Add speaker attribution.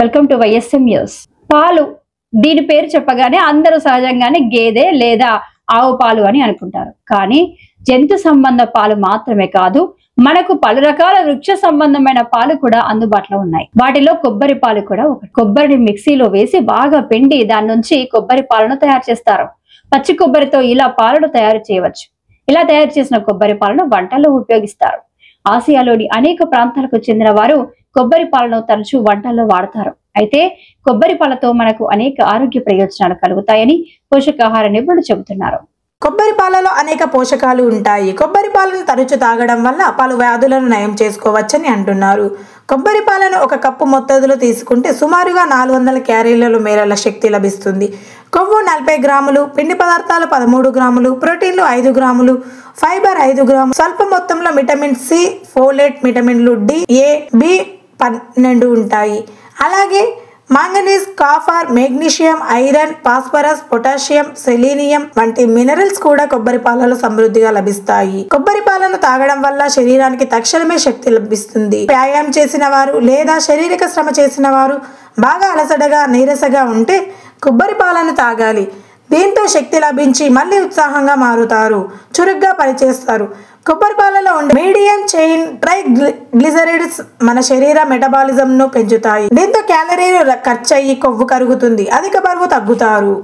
Speaker 1: Welcome to YSM news. పాలు దీని పేరు చెప్పగానే అందరూ సహజంగానే గేదె లేదా ఆవు పాలు అని అనుకుంటారు. కానీ జంతు సంబంధ పాలు మాత్రమే కాదు, మనకు పలు రకాల వృక్ష సంబంధమైన పాలు కూడా అందుబాటులో ఉన్నాయి. వాటిలో కొబ్బరి పాలు కూడా ఒకటి. కొబ్బరిని మిక్సీలో వేసి బాగా పిండి దాని నుంచి కొబ్బరి పాలను తయారు చేస్తారు. పచ్చి కొబ్బరితో ఇలా పాలను తయారు చేయవచ్చు. ఇలా తయారు చేసిన కొబ్బరి పాలను వంటల్లో ఉపయోగిస్తారు. ఆసియాలోని అనేక ప్రాంతాలకు చెందిన వారు కొబ్బరి పాలను తరచూ వంటల్లో వాడతారు. అయితే కొబ్బరి పాలతో మనకు అనేక ఆరోగ్య ప్రయోజనాలు కలుగుతాయని పోషకాహార నిపుణులు చెబుతున్నారు.
Speaker 2: కొబ్బరి పాలలో అనేక పోషకాలు ఉంటాయి. కొబ్బరి పాలను తరచు తాగడం వల్ల పలు వ్యాధులను నయం చేసుకోవచ్చని అంటున్నారు. కొబ్బరి పాలను ఒక కప్పు మొత్తదులో తీసుకుంటే సుమారుగా 400 క్యాలరీల మేరల శక్తి లభిస్తుంది. కొవ్వు 40 గ్రాములు, పిండి పదార్థాలు 13 గ్రాములు, ప్రోటీన్లు 5 గ్రాములు, ఫైబర్ 5 గ్రాములు, స్వల్ప మొత్తంలో విటమిన్ సి, ఫోలేట్, విటమిన్లు డి, ఏ, బి 12 ఉంటాయి. అలాగే manganese, copper, magnesium, iron, phosphorus, potassium, selenium వంటి మినరల్స్ కూడా కొబ్బరి పాలలో సమృద్ధిగా లభిస్తాయి. కొబ్బరి పాలను తాగడం వల్ల శరీరానికి తక్షణమే శక్తి లభిస్తుంది. వ్యాయామం చేసిన వారు లేదా శారీరక శ్రమ చేసిన వారు బాగా అలసటగా, నీరసగా ఉంటే కొబ్బరి పాలను తాగాలి. దీంతో శక్తి లభించి మళ్ళీ ఉత్సాహంగా మారుతారు, చురుగ్గా పనిచేస్తారు. కొబ్బరి పాలలో ఉండే మీడియం చైన్ ట్రైగ్లిజరైడ్స్ మన శరీర మెటబాలిజంను పెంచుతాయి. దీంతో క్యాలరీలు ఖర్చు అయ్యి కొవ్వు కరుగుతుంది, అధిక బరువు తగ్గుతారు.